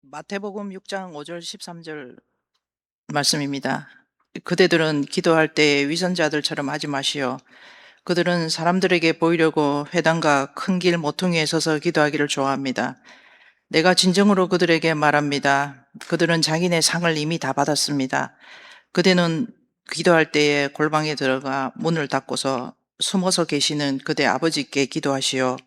마태복음 6장 5절 13절 말씀입니다. 그대들은 기도할 때 위선자들처럼 하지 마시오. 그들은 사람들에게 보이려고 회당과 큰 길 모퉁이에 서서 기도하기를 좋아합니다. 내가 진정으로 그들에게 말합니다. 그들은 자기네 상을 이미 다 받았습니다. 그대는 기도할 때에 골방에 들어가 문을 닫고서 숨어서 계시는 그대 아버지께 기도하시오.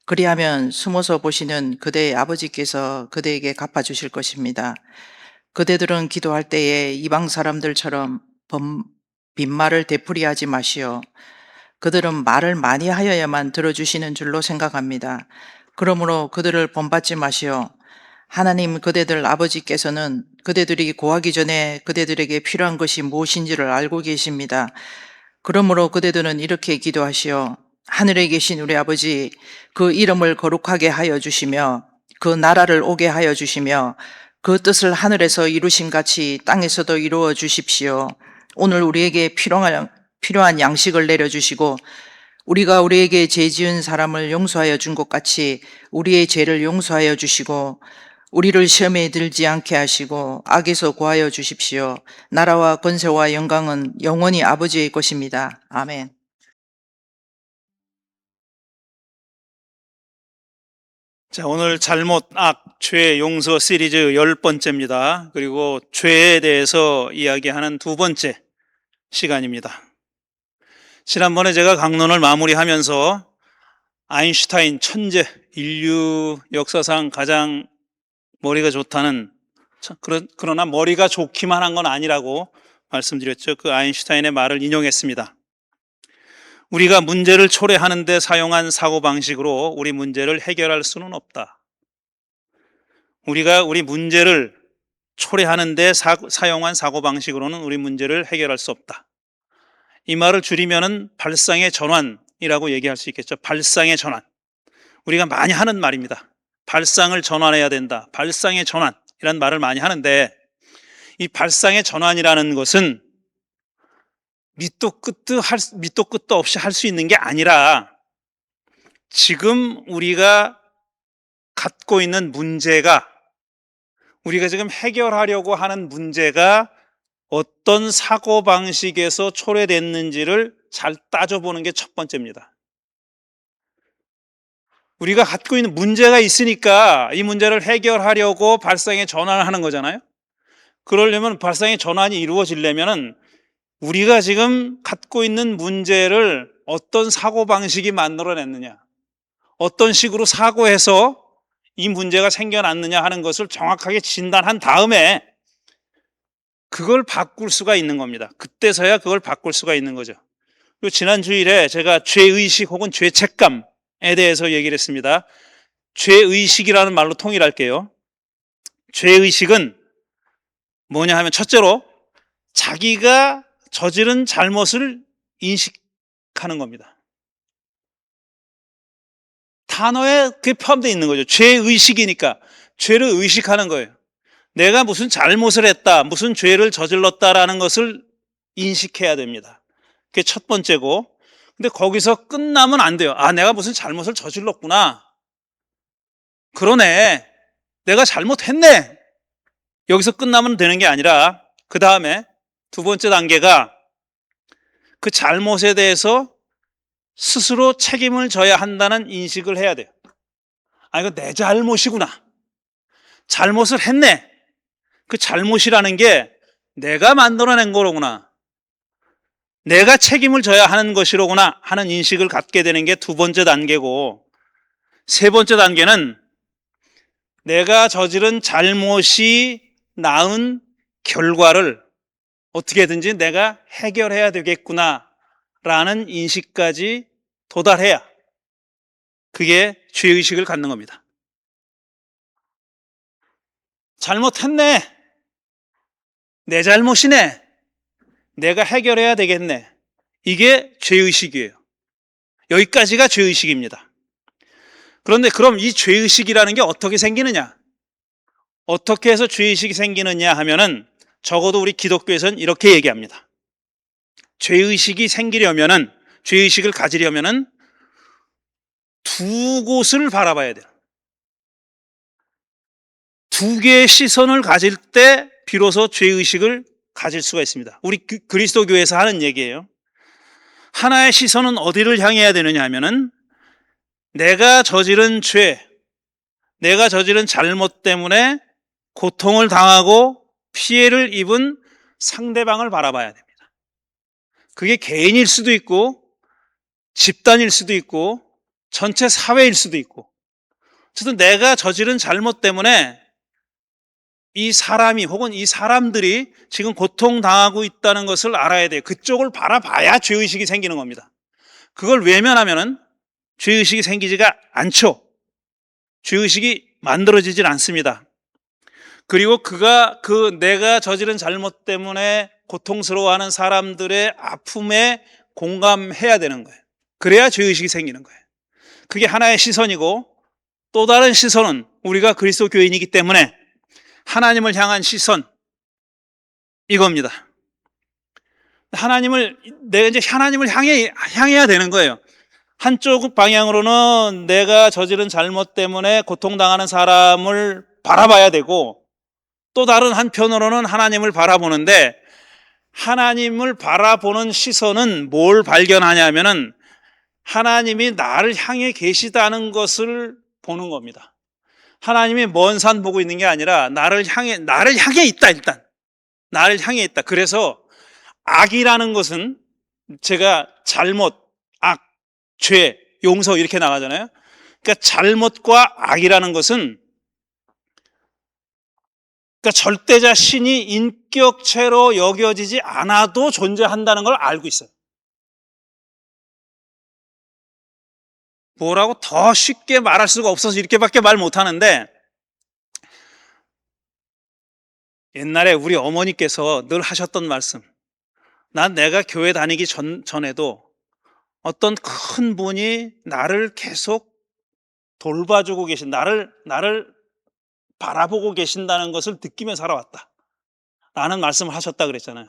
그리하면 숨어서 보시는 그대의 아버지께서 그대에게 갚아주실 것입니다. 그대들은 기도할 때에 이방 사람들처럼 빈말을 되풀이하지 마시오. 그들은 말을 많이 하여야만 들어주시는 줄로 생각합니다. 그러므로 그들을 본받지 마시오. 하나님 그대들 아버지께서는 그대들이 구하기 전에 그대들에게 필요한 것이 무엇인지를 알고 계십니다. 그러므로 그대들은 이렇게 기도하시오. 하늘에 계신 우리 아버지, 그 이름을 거룩하게 하여 주시며 그 나라를 오게 하여 주시며 그 뜻을 하늘에서 이루신 같이 땅에서도 이루어 주십시오. 오늘 우리에게 필요한 양식을 내려주시고 우리가 우리에게 죄 지은 사람을 용서하여 준 것 같이 우리의 죄를 용서하여 주시고 우리를 시험에 들지 않게 하시고 악에서 구하여 주십시오. 나라와 권세와 영광은 영원히 아버지의 것입니다. 아멘. 자, 오늘 잘못, 악, 죄, 용서 시리즈 10번째입니다. 그리고 죄에 대해서 이야기하는 두 번째 시간입니다. 지난번에 제가 강론을 마무리하면서 아인슈타인 천재, 인류 역사상 가장 머리가 좋다는, 그러나 머리가 좋기만 한 건 아니라고 말씀드렸죠. 그 아인슈타인의 말을 인용했습니다. 우리가 문제를 초래하는 데 사용한 사고방식으로 우리 문제를 해결할 수는 없다. 우리가 우리 문제를 초래하는 데 사용한 사고방식으로는 우리 문제를 해결할 수 없다. 이 말을 줄이면은 발상의 전환이라고 얘기할 수 있겠죠. 발상의 전환. 우리가 많이 하는 말입니다. 발상을 전환해야 된다. 발상의 전환이라는 말을 많이 하는데 이 발상의 전환이라는 것은 밑도 끝도 없이 할 수 있는 게 아니라 지금 우리가 갖고 있는 문제가 우리가 지금 해결하려고 하는 문제가 어떤 사고방식에서 초래됐는지를 잘 따져보는 게 첫 번째입니다. 우리가 갖고 있는 문제가 있으니까 이 문제를 해결하려고 발상의 전환을 하는 거잖아요. 그러려면 발상의 전환이 이루어지려면 우리가 지금 갖고 있는 문제를 어떤 사고방식이 만들어냈느냐, 어떤 식으로 사고해서 이 문제가 생겨났느냐 하는 것을 정확하게 진단한 다음에 그걸 바꿀 수가 있는 겁니다. 그때서야 그걸 바꿀 수가 있는 거죠. 그리고 지난 주일에 제가 죄의식 혹은 죄책감에 대해서 얘기를 했습니다. 죄의식이라는 말로 통일할게요. 죄의식은 뭐냐 하면 첫째로 자기가 저지른 잘못을 인식하는 겁니다. 단어에 그게 포함되어 있는 거죠. 죄의식이니까 죄를 의식하는 거예요. 내가 무슨 잘못을 했다, 무슨 죄를 저질렀다라는 것을 인식해야 됩니다. 그게 첫 번째고, 근데 거기서 끝나면 안 돼요. 아, 내가 무슨 잘못을 저질렀구나. 그러네. 내가 잘못했네. 여기서 끝나면 되는 게 아니라 그 다음에 두 번째 단계가 그 잘못에 대해서 스스로 책임을 져야 한다는 인식을 해야 돼요. 아, 이거 내 잘못이구나. 잘못을 했네. 그 잘못이라는 게 내가 만들어낸 거로구나. 내가 책임을 져야 하는 것이로구나 하는 인식을 갖게 되는 게 두 번째 단계고, 세 번째 단계는 내가 저지른 잘못이 낳은 결과를 어떻게든지 내가 해결해야 되겠구나 라는 인식까지 도달해야 그게 죄의식을 갖는 겁니다. 잘못했네. 내 잘못이네. 내가 해결해야 되겠네. 이게 죄의식이에요. 여기까지가 죄의식입니다. 그런데 그럼 이 죄의식이라는 게 어떻게 생기느냐? 어떻게 해서 죄의식이 생기느냐 하면은 적어도 우리 기독교에서는 이렇게 얘기합니다. 죄의식이 생기려면은, 죄의식을 가지려면은 두 곳을 바라봐야 돼요. 두 개의 시선을 가질 때 비로소 죄의식을 가질 수가 있습니다. 우리 그리스도교에서 하는 얘기예요. 하나의 시선은 어디를 향해야 되느냐 하면은 내가 저지른 죄, 내가 저지른 잘못 때문에 고통을 당하고 피해를 입은 상대방을 바라봐야 됩니다. 그게 개인일 수도 있고 집단일 수도 있고 전체 사회일 수도 있고, 어쨌든 내가 저지른 잘못 때문에 이 사람이 혹은 이 사람들이 지금 고통당하고 있다는 것을 알아야 돼요. 그쪽을 바라봐야 죄의식이 생기는 겁니다. 그걸 외면하면은 죄의식이 생기지가 않죠. 죄의식이 만들어지질 않습니다. 그리고 내가 저지른 잘못 때문에 고통스러워하는 사람들의 아픔에 공감해야 되는 거예요. 그래야 죄의식이 생기는 거예요. 그게 하나의 시선이고, 또 다른 시선은 우리가 그리스도 교인이기 때문에 하나님을 향한 시선, 이겁니다. 내가 이제 하나님을 향해야 되는 거예요. 한쪽 방향으로는 내가 저지른 잘못 때문에 고통당하는 사람을 바라봐야 되고, 또 다른 한편으로는 하나님을 바라보는데, 하나님을 바라보는 시선은 뭘 발견하냐면은 하나님이 나를 향해 계시다는 것을 보는 겁니다. 하나님이 먼 산 보고 있는 게 아니라 나를 향해 있다, 일단. 나를 향해 있다. 그래서 악이라는 것은, 제가 잘못, 악, 죄, 용서 이렇게 나가잖아요. 그러니까 잘못과 악이라는 것은, 그러니까 절대자 신이 인격체로 여겨지지 않아도 존재한다는 걸 알고 있어요. 뭐라고 더 쉽게 말할 수가 없어서 이렇게밖에 말 못하는데, 옛날에 우리 어머니께서 늘 하셨던 말씀, 내가 교회 다니기 전에도 어떤 큰 분이 나를 계속 돌봐주고 계신, 나를 바라보고 계신다는 것을 느끼며 살아왔다 라는 말씀을 하셨다 그랬잖아요.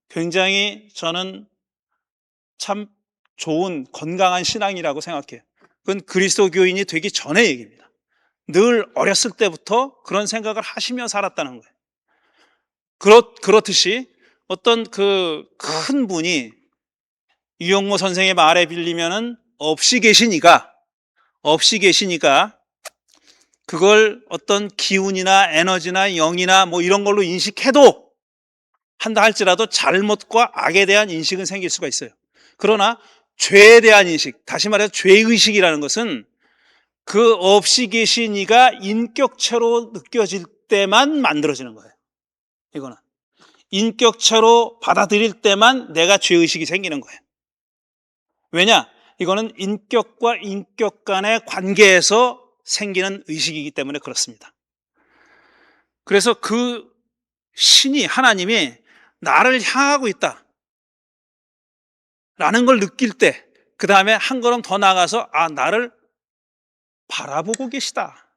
굉장히 저는 참 좋은 건강한 신앙이라고 생각해요. 그건 그리스도 교인이 되기 전의 얘기입니다. 늘 어렸을 때부터 그런 생각을 하시며 살았다는 거예요. 그렇듯이 어떤 그 큰 분이, 유영모 선생의 말에 빌리면은 없이 계시니까 그걸 어떤 기운이나 에너지나 영이나 뭐 이런 걸로 인식해도 한다 할지라도 잘못과 악에 대한 인식은 생길 수가 있어요. 그러나 죄에 대한 인식, 다시 말해서 죄의식이라는 것은 그 없이 계신 이가 인격체로 느껴질 때만 만들어지는 거예요. 이거는 인격체로 받아들일 때만 내가 죄의식이 생기는 거예요. 왜냐? 이거는 인격과 인격 간의 관계에서 생기는 의식이기 때문에 그렇습니다. 그래서 그 신이, 하나님이 나를 향하고 있다 라는 걸 느낄 때, 그 다음에 한 걸음 더 나가서 나를 바라보고 계시다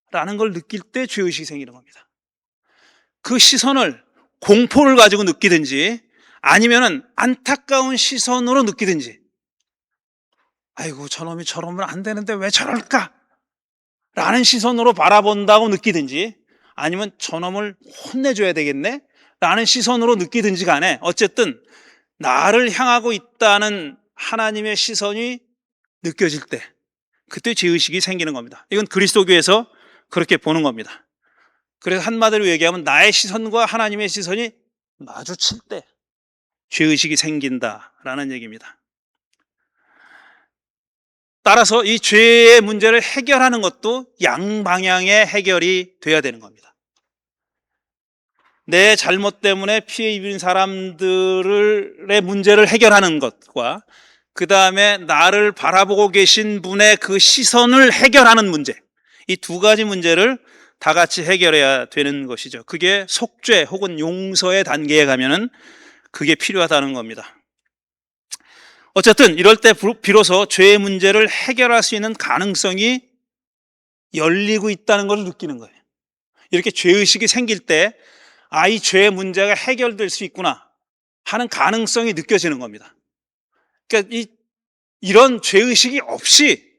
라는 걸 느낄 때 죄의식이 생기는 겁니다. 그 시선을 공포를 가지고 느끼든지 아니면은 안타까운 시선으로 느끼든지, 아이고 저놈이 저러면 안 되는데 왜 저럴까 라는 시선으로 바라본다고 느끼든지, 아니면 저놈을 혼내줘야 되겠네 라는 시선으로 느끼든지 간에, 어쨌든 나를 향하고 있다는 하나님의 시선이 느껴질 때, 그때 죄의식이 생기는 겁니다. 이건 그리스도교에서 그렇게 보는 겁니다. 그래서 한마디로 얘기하면 나의 시선과 하나님의 시선이 마주칠 때 죄의식이 생긴다라는 얘기입니다. 따라서 이 죄의 문제를 해결하는 것도 양방향의 해결이 돼야 되는 겁니다. 내 잘못 때문에 피해 입은 사람들의 문제를 해결하는 것과, 그 다음에 나를 바라보고 계신 분의 그 시선을 해결하는 문제, 이 두 가지 문제를 다 같이 해결해야 되는 것이죠. 그게 속죄 혹은 용서의 단계에 가면은 그게 필요하다는 겁니다. 어쨌든 이럴 때 비로소 죄의 문제를 해결할 수 있는 가능성이 열리고 있다는 걸 느끼는 거예요. 이렇게 죄의식이 생길 때, 이 죄의 문제가 해결될 수 있구나 하는 가능성이 느껴지는 겁니다. 그러니까 이런 죄의식이 없이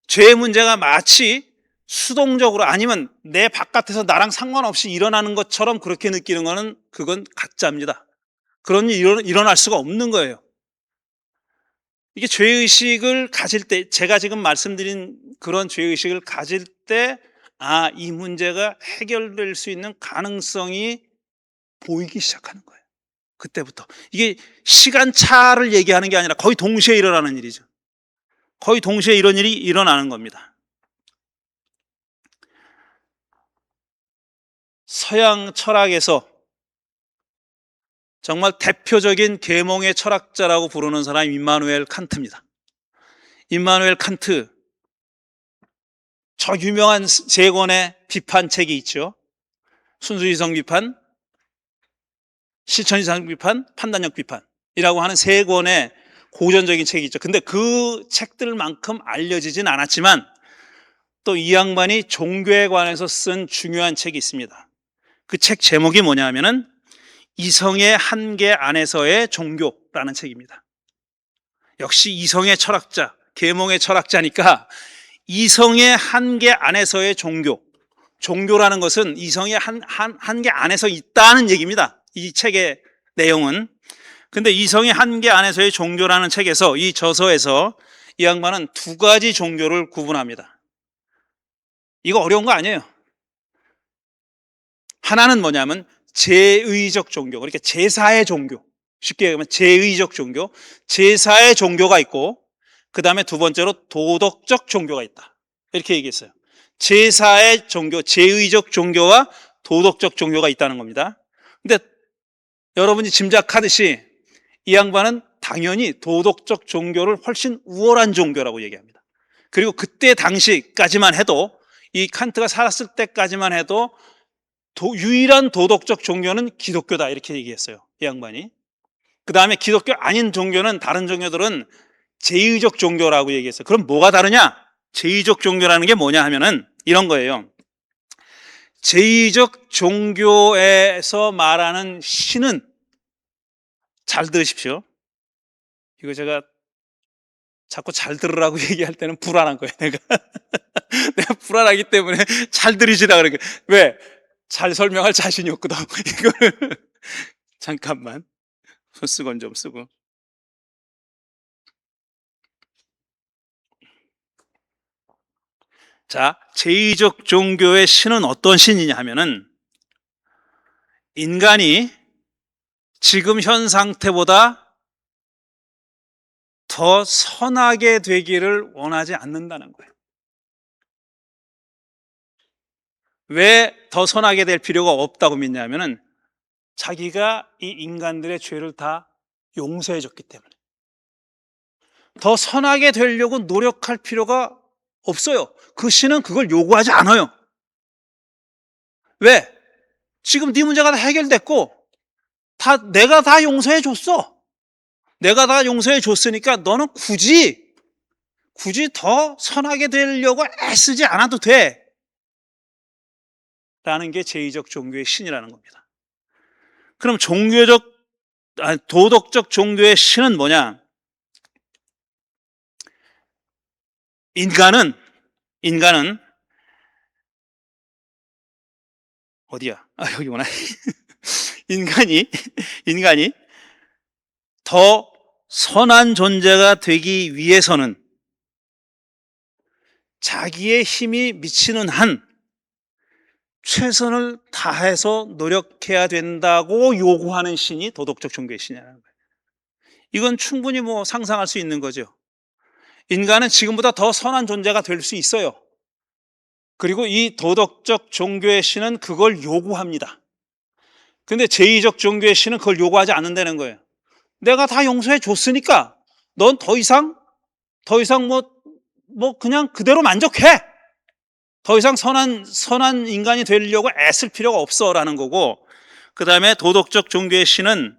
죄의 문제가 마치 수동적으로 아니면 내 바깥에서 나랑 상관없이 일어나는 것처럼 그렇게 느끼는 거는 그건 가짜입니다. 그런 일이 일어날 수가 없는 거예요. 이게 죄의식을 가질 때, 제가 지금 말씀드린 그런 죄의식을 가질 때, 아, 이 문제가 해결될 수 있는 가능성이 보이기 시작하는 거예요. 그때부터. 이게 시간차를 얘기하는 게 아니라 거의 동시에 일어나는 일이죠. 거의 동시에 이런 일이 일어나는 겁니다. 서양 철학에서 정말 대표적인 계몽의 철학자라고 부르는 사람이 임마누엘 칸트입니다. 임마누엘 칸트, 저 유명한 세 권의 비판책이 있죠. 순수이성 비판, 실천이성 비판, 판단력 비판이라고 하는 세 권의 고전적인 책이 있죠. 근데 그 책들만큼 알려지진 않았지만 또 이 양반이 종교에 관해서 쓴 중요한 책이 있습니다. 그 책 제목이 뭐냐면은 이성의 한계 안에서의 종교라는 책입니다. 역시 이성의 철학자, 계몽의 철학자니까 이성의 한계 안에서의 종교. 종교라는 것은 이성의 한계 안에서 있다는 얘기입니다. 이 책의 내용은. 근데 이성의 한계 안에서의 종교라는 책에서, 이 저서에서 이 양반은 두 가지 종교를 구분합니다. 이거 어려운 거 아니에요. 하나는 뭐냐면 제의적 종교, 그러니까 제사의 종교. 쉽게 얘기하면 제의적 종교, 제사의 종교가 있고, 그 다음에 두 번째로 도덕적 종교가 있다. 이렇게 얘기했어요. 제사의 종교, 제의적 종교와 도덕적 종교가 있다는 겁니다. 근데 여러분이 짐작하듯이 이 양반은 당연히 도덕적 종교를 훨씬 우월한 종교라고 얘기합니다. 그리고 그때 당시까지만 해도, 이 칸트가 살았을 때까지만 해도 유일한 도덕적 종교는 기독교다, 이렇게 얘기했어요, 이 양반이. 그 다음에 기독교 아닌 종교는, 다른 종교들은 제의적 종교라고 얘기했어요. 그럼 뭐가 다르냐? 제의적 종교라는 게 뭐냐 하면은 이런 거예요. 제의적 종교에서 말하는 신은, 잘 들으십시오. 이거 제가 자꾸 잘 들으라고 얘기할 때는 불안한 거예요, 내가. 내가 불안하기 때문에 잘 들으시라 그러니까. 왜? 잘 설명할 자신이 없거든. 이거를 잠깐만 소스건 좀 쓰고. 자, 제의적 종교의 신은 어떤 신이냐 하면은 인간이 지금 현 상태보다 더 선하게 되기를 원하지 않는다는 거예요. 왜 더 선하게 될 필요가 없다고 믿냐면은 자기가 이 인간들의 죄를 다 용서해 줬기 때문에. 더 선하게 되려고 노력할 필요가 없어요. 그 신은 그걸 요구하지 않아요. 왜? 지금 네 문제가 다 해결됐고, 내가 다 용서해 줬어. 내가 다 용서해 줬으니까 너는 굳이 더 선하게 되려고 애쓰지 않아도 돼. 라는 게 제의적 종교의 신이라는 겁니다. 그럼 도덕적 종교의 신은 뭐냐? 인간은 어디야? 여기구나. 인간이 더 선한 존재가 되기 위해서는 자기의 힘이 미치는 한 최선을 다해서 노력해야 된다고 요구하는 신이 도덕적 종교의 신이라는 거예요. 이건 충분히 상상할 수 있는 거죠. 인간은 지금보다 더 선한 존재가 될 수 있어요. 그리고 이 도덕적 종교의 신은 그걸 요구합니다. 근데 제의적 종교의 신은 그걸 요구하지 않는다는 거예요. 내가 다 용서해 줬으니까 넌 더 이상 그냥 그대로 만족해. 더 이상 선한 인간이 되려고 애쓸 필요가 없어라는 거고, 그 다음에 도덕적 종교의 신은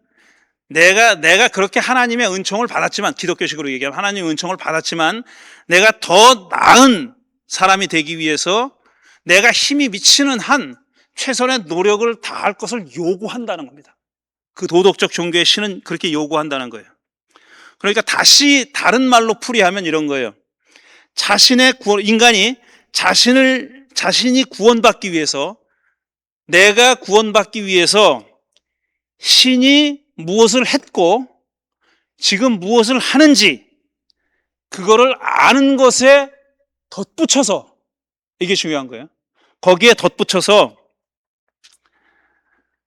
내가 그렇게 하나님의 은총을 받았지만, 기독교식으로 얘기하면 하나님의 은총을 받았지만 내가 더 나은 사람이 되기 위해서 내가 힘이 미치는 한 최선의 노력을 다할 것을 요구한다는 겁니다. 그 도덕적 종교의 신은 그렇게 요구한다는 거예요. 그러니까 다시 다른 말로 풀이하면 이런 거예요. 인간이 자신을 자신이 구원받기 위해서, 내가 구원받기 위해서 신이 무엇을 했고 지금 무엇을 하는지 그거를 아는 것에 덧붙여서, 이게 중요한 거예요. 거기에 덧붙여서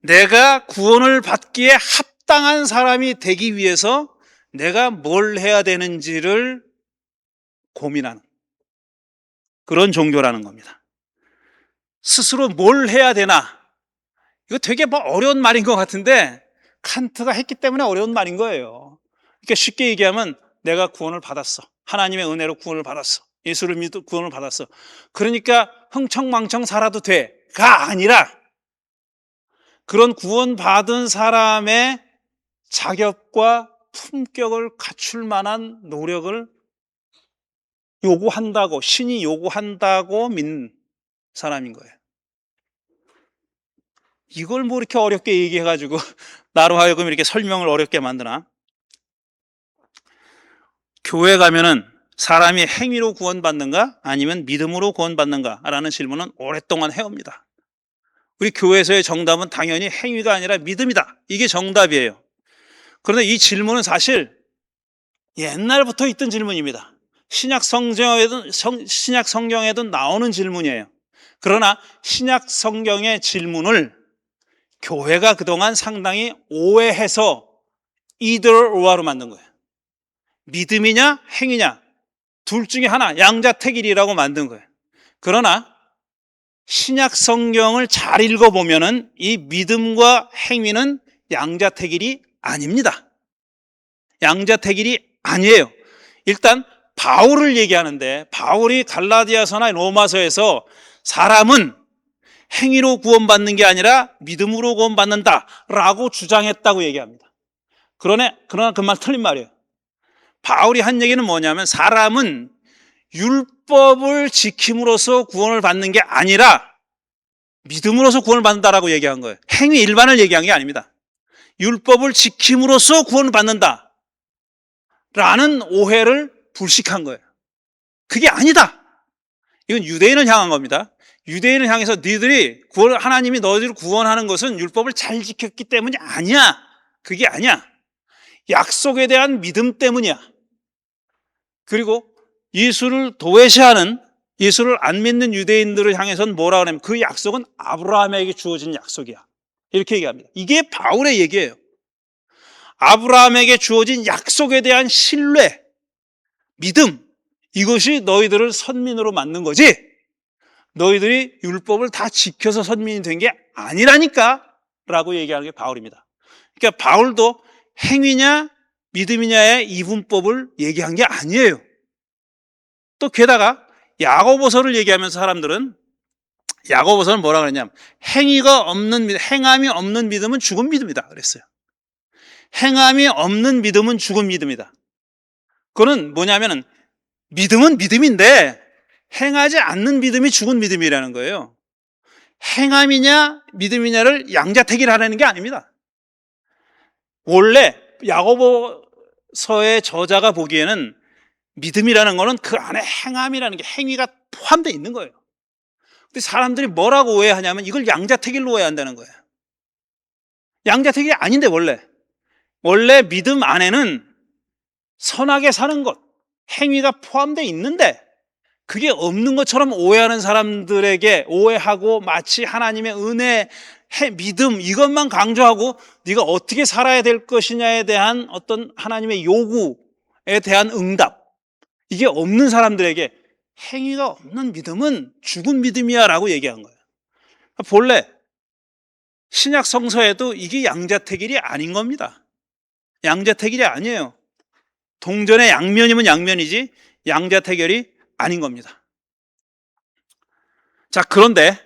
내가 구원을 받기에 합당한 사람이 되기 위해서 내가 뭘 해야 되는지를 고민하는 그런 종교라는 겁니다. 스스로 뭘 해야 되나? 이거 되게 어려운 말인 것 같은데 칸트가 했기 때문에 어려운 말인 거예요. 그러니까 쉽게 얘기하면 내가 구원을 받았어. 하나님의 은혜로 구원을 받았어. 예수를 믿고 구원을 받았어. 그러니까 흥청망청 살아도 돼가 아니라 그런 구원받은 사람의 자격과 품격을 갖출 만한 노력을 요구한다고, 신이 요구한다고 믿는 사람인 거예요. 이걸 뭐 이렇게 어렵게 얘기해가지고 나로 하여금 이렇게 설명을 어렵게 만드나? 교회 가면은 사람이 행위로 구원받는가 아니면 믿음으로 구원받는가 라는 질문은 오랫동안 해옵니다. 우리 교회에서의 정답은 당연히 행위가 아니라 믿음이다. 이게 정답이에요. 그런데 이 질문은 사실 옛날부터 있던 질문입니다. 신약 성경에도 나오는 질문이에요. 그러나 신약 성경의 질문을 교회가 그동안 상당히 오해해서 either or로 만든 거예요. 믿음이냐 행위냐 둘 중에 하나, 양자택일이라고 만든 거예요. 그러나 신약 성경을 잘 읽어보면은 이 믿음과 행위는 양자택일이 아닙니다. 양자택일이 아니에요. 일단 바울을 얘기하는데 바울이 갈라디아서나 로마서에서 사람은 행위로 구원받는 게 아니라 믿음으로 구원받는다라고 주장했다고 얘기합니다. 그러나 그 말 틀린 말이에요. 바울이 한 얘기는 뭐냐면 사람은 율법을 지킴으로써 구원을 받는 게 아니라 믿음으로써 구원을 받는다라고 얘기한 거예요. 행위 일반을 얘기한 게 아닙니다. 율법을 지킴으로써 구원을 받는다 라는 오해를 불식한 거예요. 그게 아니다. 이건 유대인을 향한 겁니다. 유대인을 향해서 너희들이 하나님이 너희들을 구원하는 것은 율법을 잘 지켰기 때문이 아니야. 그게 아니야. 약속에 대한 믿음 때문이야. 그리고 예수를 도외시하는, 예수를 안 믿는 유대인들을 향해서는 뭐라 그러냐면 그 약속은 아브라함에게 주어진 약속이야. 이렇게 얘기합니다. 이게 바울의 얘기예요. 아브라함에게 주어진 약속에 대한 신뢰, 믿음, 이것이 너희들을 선민으로 만든 거지 너희들이 율법을 다 지켜서 선민이 된 게 아니라니까 라고 얘기하는 게 바울입니다. 그러니까 바울도 행위냐 믿음이냐의 이분법을 얘기한 게 아니에요. 또 게다가 야고보서를 얘기하면서 사람들은 야고보서는 뭐라 그랬냐면 행함이 없는 믿음은 죽은 믿음이다 그랬어요. 행함이 없는 믿음은 죽은 믿음이다. 그거는 뭐냐면은 믿음은 믿음인데 행하지 않는 믿음이 죽은 믿음이라는 거예요. 행함이냐 믿음이냐를 양자택일하라는 게 아닙니다. 원래 야고보서의 저자가 보기에는 믿음이라는 거는 그 안에 행함이라는 게 행위가 포함되어 있는 거예요. 근데 사람들이 뭐라고 오해하냐면 이걸 양자택일로 오해한다는 거예요. 양자택일이 아닌데 원래 믿음 안에는 선하게 사는 것, 행위가 포함되어 있는데 그게 없는 것처럼 오해하는 사람들에게 오해하고 마치 하나님의 은혜, 믿음 이것만 강조하고 네가 어떻게 살아야 될 것이냐에 대한 어떤 하나님의 요구에 대한 응답, 이게 없는 사람들에게 행위가 없는 믿음은 죽은 믿음이야 라고 얘기한 거예요. 본래 신약 성서에도 이게 양자택일이 아닌 겁니다. 양자택일이 아니에요. 동전의 양면이면 양면이지 양자택일이 아닌 겁니다. 자, 그런데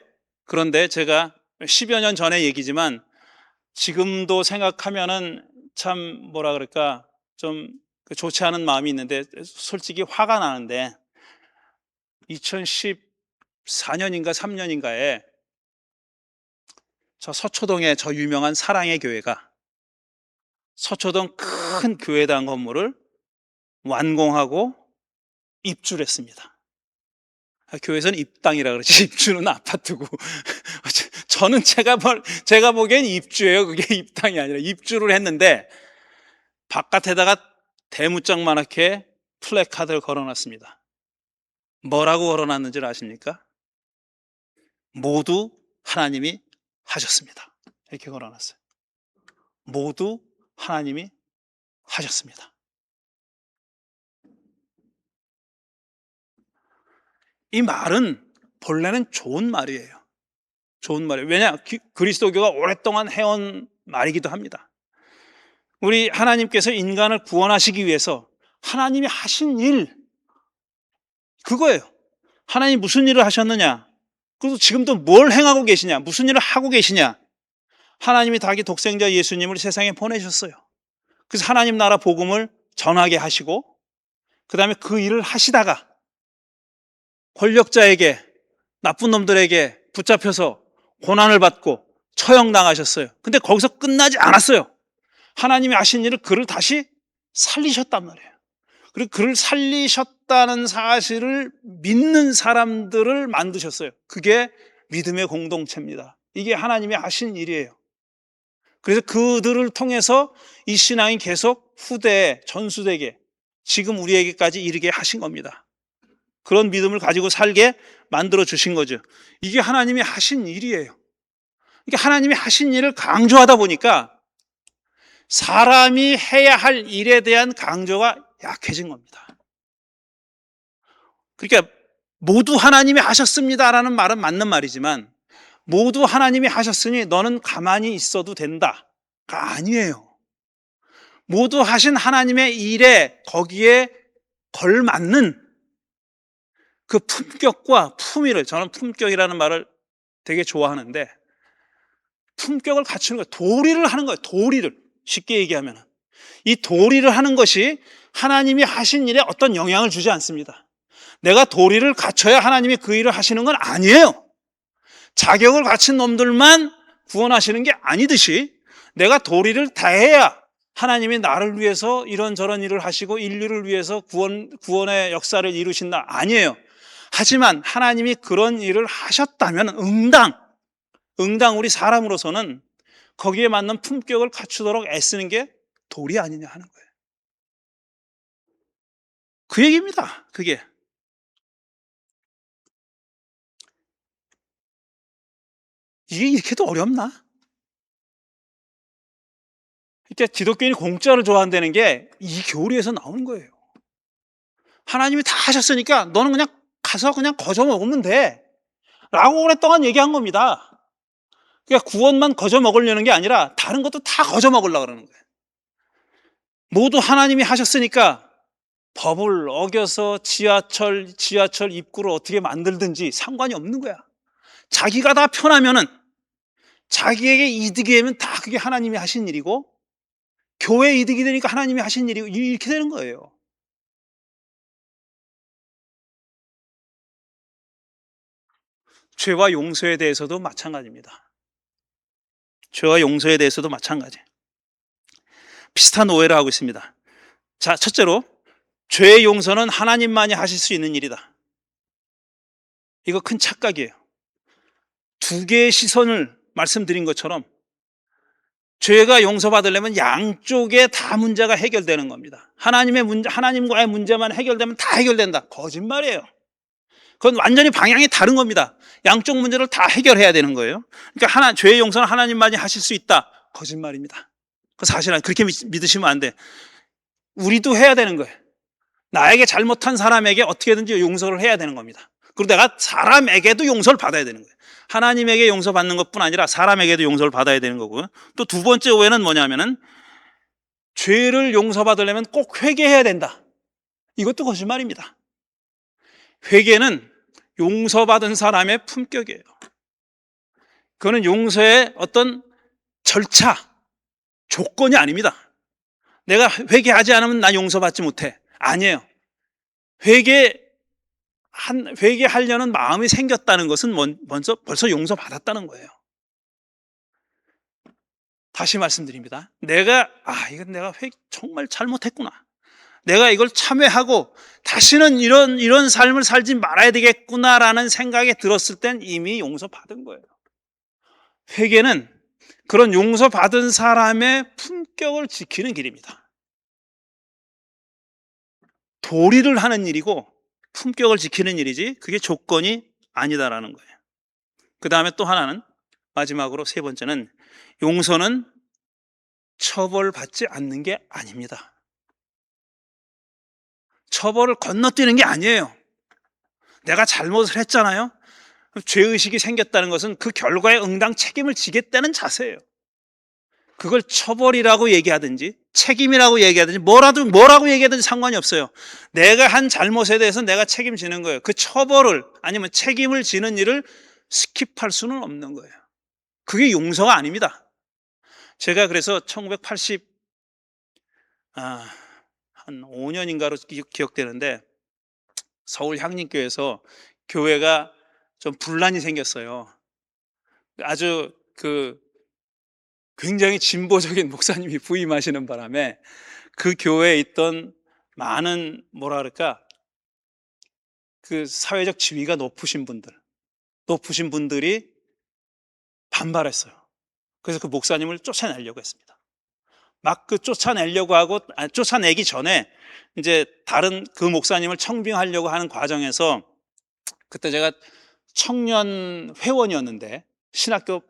제가 10여 년 전의 얘기지만 지금도 생각하면은 참 뭐라 그럴까 좀 좋지 않은 마음이 있는데 솔직히 화가 나는데 2014년인가 3년인가에 저 서초동에 저 유명한 사랑의 교회가 서초동 큰 교회당 건물을 완공하고 입주를 했습니다. 교회에서는 입당이라 그러지 입주는 아파트고 저는 제가 보기엔 입주예요. 그게 입당이 아니라 입주를 했는데 바깥에다가 대문짝만하게 플래카드를 걸어놨습니다. 뭐라고 걸어놨는지 아십니까? 모두 하나님이 하셨습니다. 이렇게 걸어놨어요. 모두 하나님이 하셨습니다. 이 말은 본래는 좋은 말이에요. 좋은 말이에요. 왜냐? 그리스도교가 오랫동안 해온 말이기도 합니다. 우리 하나님께서 인간을 구원하시기 위해서 하나님이 하신 일, 그거예요. 하나님이 무슨 일을 하셨느냐? 그리고 지금도 뭘 행하고 계시냐? 무슨 일을 하고 계시냐? 하나님이 자기 독생자 예수님을 세상에 보내셨어요. 그래서 하나님 나라 복음을 전하게 하시고 그 다음에 그 일을 하시다가 권력자에게, 나쁜 놈들에게 붙잡혀서 고난을 받고 처형당하셨어요. 근데 거기서 끝나지 않았어요. 하나님이 하신 일을 그를 다시 살리셨단 말이에요. 그리고 그를 살리셨다는 사실을 믿는 사람들을 만드셨어요. 그게 믿음의 공동체입니다. 이게 하나님이 하신 일이에요. 그래서 그들을 통해서 이 신앙이 계속 후대에 전수되게 지금 우리에게까지 이르게 하신 겁니다. 그런 믿음을 가지고 살게 만들어 주신 거죠. 이게 하나님이 하신 일이에요. 그러니까 하나님이 하신 일을 강조하다 보니까 사람이 해야 할 일에 대한 강조가 약해진 겁니다. 그러니까 모두 하나님이 하셨습니다라는 말은 맞는 말이지만 모두 하나님이 하셨으니 너는 가만히 있어도 된다가 아니에요. 모두 하신 하나님의 일에 거기에 걸맞는 그 품격과 품위를, 저는 품격이라는 말을 되게 좋아하는데 품격을 갖추는 거예요. 도리를 하는 거예요. 도리를. 쉽게 얘기하면 이 도리를 하는 것이 하나님이 하신 일에 어떤 영향을 주지 않습니다. 내가 도리를 갖춰야 하나님이 그 일을 하시는 건 아니에요. 자격을 갖춘 놈들만 구원하시는 게 아니듯이 내가 도리를 다해야 하나님이 나를 위해서 이런저런 일을 하시고 인류를 위해서 구원의 역사를 이루신다. 아니에요. 하지만 하나님이 그런 일을 하셨다면 응당 우리 사람으로서는 거기에 맞는 품격을 갖추도록 애쓰는 게 도리 아니냐 하는 거예요. 그 얘기입니다. 그게. 이게 이렇게도 어렵나? 그러니까 기독교인이 공짜를 좋아한다는 게 이 교리에서 나오는 거예요. 하나님이 다 하셨으니까 너는 그냥 가서 그냥 거저 먹으면 돼 라고 오랫동안 얘기한 겁니다. 그러니까 구원만 거저 먹으려는 게 아니라 다른 것도 다 거저 먹으려고 그러는 거예요. 모두 하나님이 하셨으니까 법을 어겨서 지하철 입구를 어떻게 만들든지 상관이 없는 거야. 자기가 다 편하면은 자기에게 이득이 되면 다 그게 하나님이 하신 일이고 교회 이득이 되니까 하나님이 하신 일이고 이렇게 되는 거예요. 죄와 용서에 대해서도 마찬가지입니다. 죄와 용서에 대해서도 마찬가지. 비슷한 오해를 하고 있습니다. 자, 첫째로 죄의 용서는 하나님만이 하실 수 있는 일이다. 이거 큰 착각이에요. 두 개의 시선을 말씀드린 것처럼 죄가 용서받으려면 양쪽에 다 문제가 해결되는 겁니다. 하나님과의 문제만 해결되면 다 해결된다. 거짓말이에요. 그건 완전히 방향이 다른 겁니다. 양쪽 문제를 다 해결해야 되는 거예요. 그러니까 죄의 용서는 하나님만이 하실 수 있다. 거짓말입니다. 그 사실은 그렇게 믿으시면 안 돼. 우리도 해야 되는 거예요. 나에게 잘못한 사람에게 어떻게든지 용서를 해야 되는 겁니다. 그리고 내가 사람에게도 용서를 받아야 되는 거예요. 하나님에게 용서받는 것뿐 아니라 사람에게도 용서를 받아야 되는 거고요. 또 두 번째 오해는 뭐냐면은 죄를 용서받으려면 꼭 회개해야 된다. 이것도 거짓말입니다. 회개는 용서받은 사람의 품격이에요. 그거는 용서의 어떤 절차, 조건이 아닙니다. 내가 회개하지 않으면 난 용서받지 못해. 아니에요. 회개하려는 마음이 생겼다는 것은 벌써 용서받았다는 거예요. 다시 말씀드립니다. 이건 내가 정말 잘못했구나. 내가 이걸 참회하고 다시는 이런 삶을 살지 말아야 되겠구나라는 생각이 들었을 땐 이미 용서받은 거예요. 회개는 그런 용서받은 사람의 품격을 지키는 길입니다. 도리를 하는 일이고 품격을 지키는 일이지 그게 조건이 아니다라는 거예요. 그 다음에 또 하나는, 마지막으로 세 번째는, 용서는 처벌받지 않는 게 아닙니다. 처벌을 건너뛰는 게 아니에요. 내가 잘못을 했잖아요. 죄의식이 생겼다는 것은 그 결과에 응당 책임을 지겠다는 자세예요. 그걸 처벌이라고 얘기하든지 책임이라고 얘기하든지 뭐라고 얘기하든지 상관이 없어요. 내가 한 잘못에 대해서 내가 책임지는 거예요. 그 처벌을 아니면 책임을 지는 일을 스킵할 수는 없는 거예요. 그게 용서가 아닙니다. 제가 그래서 1980한 5년인가로 기억되는데 서울 향림교회에서 교회가 좀 분란이 생겼어요. 아주 굉장히 진보적인 목사님이 부임하시는 바람에 그 교회에 있던 많은 그 사회적 지위가 높으신 분들이 반발했어요. 그래서 그 목사님을 쫓아내려고 했습니다. 막 쫓아내려고 하고, 쫓아내기 전에 이제 다른 그 목사님을 청빙하려고 하는 과정에서, 그때 제가 청년 회원이었는데 신학교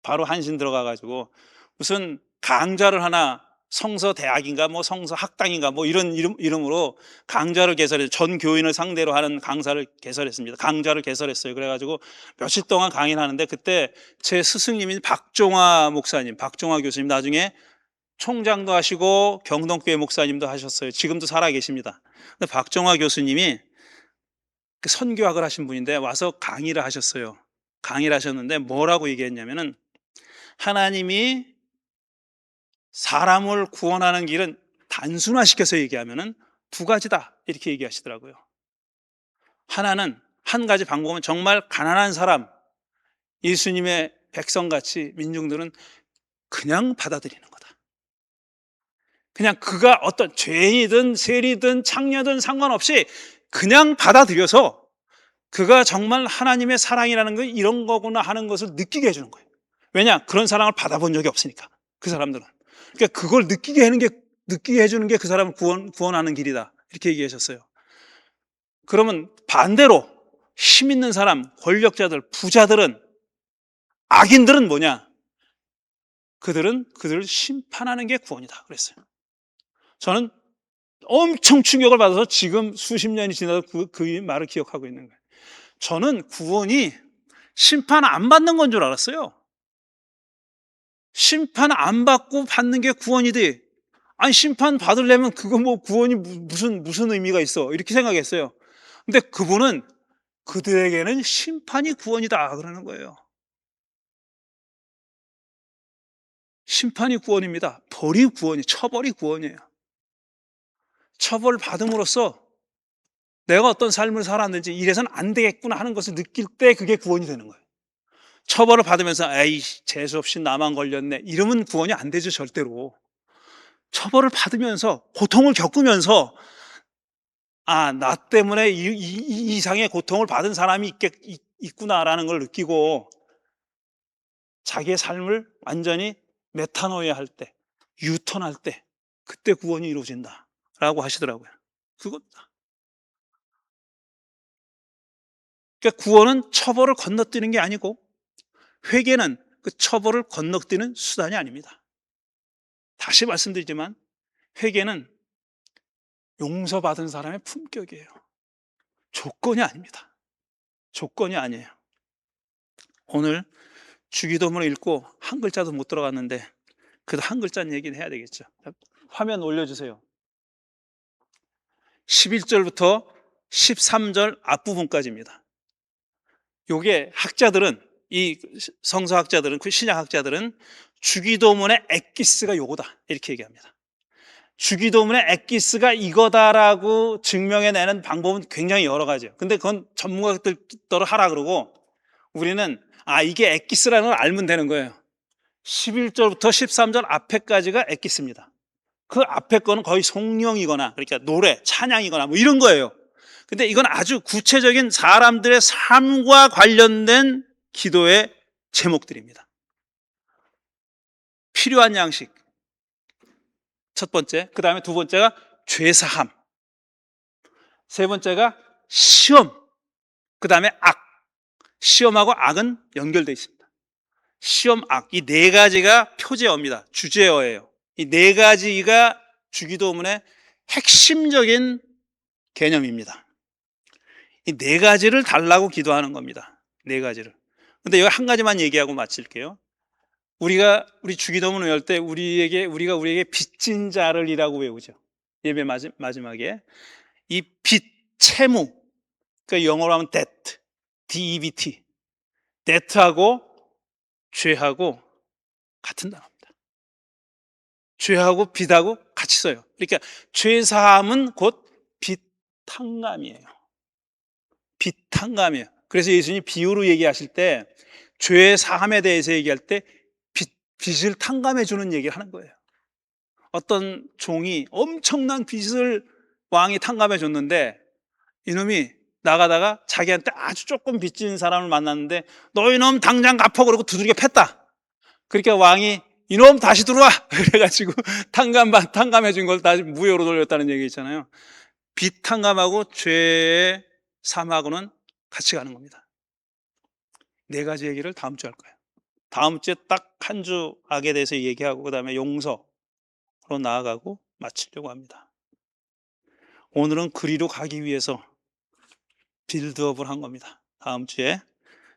바로 한신 들어가가지고 무슨 강좌를 하나, 성서대학인가 뭐 성서학당인가 뭐 이런 이름으로 강좌를 개설해서 전 교인을 상대로 하는 강좌를 개설했어요. 그래가지고 며칠 동안 강의를 하는데, 그때 제 스승님인 박종화 교수님, 나중에 총장도 하시고 경동교회 목사님도 하셨어요. 지금도 살아 계십니다. 근데 박종화 교수님이 선교학을 하신 분인데 와서 강의를 하셨어요. 강의를 하셨는데 뭐라고 얘기했냐면은, 하나님이 사람을 구원하는 길은 단순화시켜서 얘기하면은 두 가지다, 이렇게 얘기하시더라고요. 하나는, 한 가지 방법은 정말 가난한 사람, 예수님의 백성같이 민중들은 그냥 받아들이는 거다. 그냥 그가 어떤 죄인이든 세리든 창녀든 상관없이 그냥 받아들여서 그가 정말 하나님의 사랑이라는 건 이런 거구나 하는 것을 느끼게 해주는 거예요. 왜냐? 그런 사랑을 받아본 적이 없으니까, 그 사람들은. 그러니까 그걸 느끼게 해주는 게 그 사람을 구원하는 길이다, 이렇게 얘기하셨어요. 그러면 반대로 힘 있는 사람, 권력자들, 부자들은, 악인들은 뭐냐? 그들을 심판하는 게 구원이다 그랬어요. 저는 엄청 충격을 받아서 지금 수십 년이 지나도 그 말을 기억하고 있는 거예요. 저는 구원이 심판 안 받는 건 줄 알았어요. 심판 안 받고 받는 게 구원이 돼. 아니, 심판 받으려면 그거 뭐 구원이 무슨 의미가 있어, 이렇게 생각했어요. 근데 그분은 그들에게는 심판이 구원이다 그러는 거예요. 심판이 구원입니다. 처벌이 구원이에요. 처벌을 받음으로써 내가 어떤 삶을 살았는지, 이래서는 안 되겠구나 하는 것을 느낄 때 그게 구원이 되는 거예요. 처벌을 받으면서 에이, 재수없이 나만 걸렸네, 이러면 구원이 안 되죠, 절대로. 처벌을 받으면서, 고통을 겪으면서, 나 때문에 이 이상의 고통을 받은 사람이 있구나라는 걸 느끼고 자기의 삶을 완전히 메타노이할 때, 유턴할 때, 그때 구원이 이루어진다라고 하시더라고요. 그겁니다. 그러니까 구원은 처벌을 건너뛰는 게 아니고, 회개는 그 처벌을 건너뛰는 수단이 아닙니다. 다시 말씀드리지만 회개는 용서받은 사람의 품격이에요. 조건이 아닙니다. 조건이 아니에요. 오늘 주기도문을 읽고 한 글자도 못 들어갔는데 그래도 한 글자는 얘기는 해야 되겠죠. 화면 올려주세요. 11절부터 13절 앞부분까지입니다. 요게 학자들은, 이 성서학자들은, 그 신약학자들은 주기도문의 엑기스가 요거다, 이렇게 얘기합니다. 주기도문의 엑기스가 이거다라고 증명해내는 방법은 굉장히 여러 가지예요. 근데 그건 전문가들더러 하라 그러고, 우리는 이게 엑기스라는 걸 알면 되는 거예요. 11절부터 13절 앞에까지가 엑기스입니다. 그 앞에 거는 거의 송영이거나 그러니까 노래, 찬양이거나 뭐 이런 거예요. 근데 이건 아주 구체적인 사람들의 삶과 관련된 기도의 제목들입니다. 필요한 양식, 첫 번째. 그 다음에 두 번째가 죄사함. 세 번째가 시험. 그 다음에 악. 시험하고 악은 연결되어 있습니다. 시험, 악. 이 네 가지가 표제어입니다. 주제어예요. 이 네 가지가 주기도문의 핵심적인 개념입니다. 이 네 가지를 달라고 기도하는 겁니다. 네 가지를. 근데 여기 한 가지만 얘기하고 마칠게요. 우리 주기도문 외울 때 우리가 우리에게 빚진 자를이라고 외우죠. 예배 마지막에. 이 빚, 채무. 그러니까 영어로 하면 debt. D-E-B-T. debt하고 죄하고 같은 단어입니다. 죄하고 빚하고 같이 써요. 그러니까 죄사함은 곧 빚탕감이에요. 빚탕감이에요. 그래서 예수님이 비유로 얘기하실 때 죄사함에 대해서 얘기할 때 빚을 탕감해 주는 얘기를 하는 거예요. 어떤 종이 엄청난 빚을 왕이 탕감해 줬는데 이놈이 나가다가 자기한테 아주 조금 빚진 사람을 만났는데 너 이놈 당장 갚어 그러고 두들겨 팼다. 그러니까 왕이 이놈 다시 들어와 그래가지고 탕감해 준 걸 다시 무효로 돌렸다는 얘기 있잖아요. 빚 탕감하고 죄의 사함하고는 같이 가는 겁니다. 네 가지 얘기를 다음 주에 할 거예요. 다음 주에 딱 한 주 악에 대해서 얘기하고 그 다음에 용서로 나아가고 마치려고 합니다. 오늘은 그리로 가기 위해서 빌드업을 한 겁니다. 다음 주에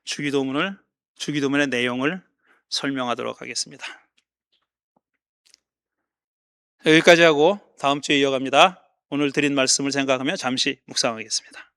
주기도문의 내용을 설명하도록 하겠습니다. 여기까지 하고 다음 주에 이어갑니다. 오늘 드린 말씀을 생각하며 잠시 묵상하겠습니다.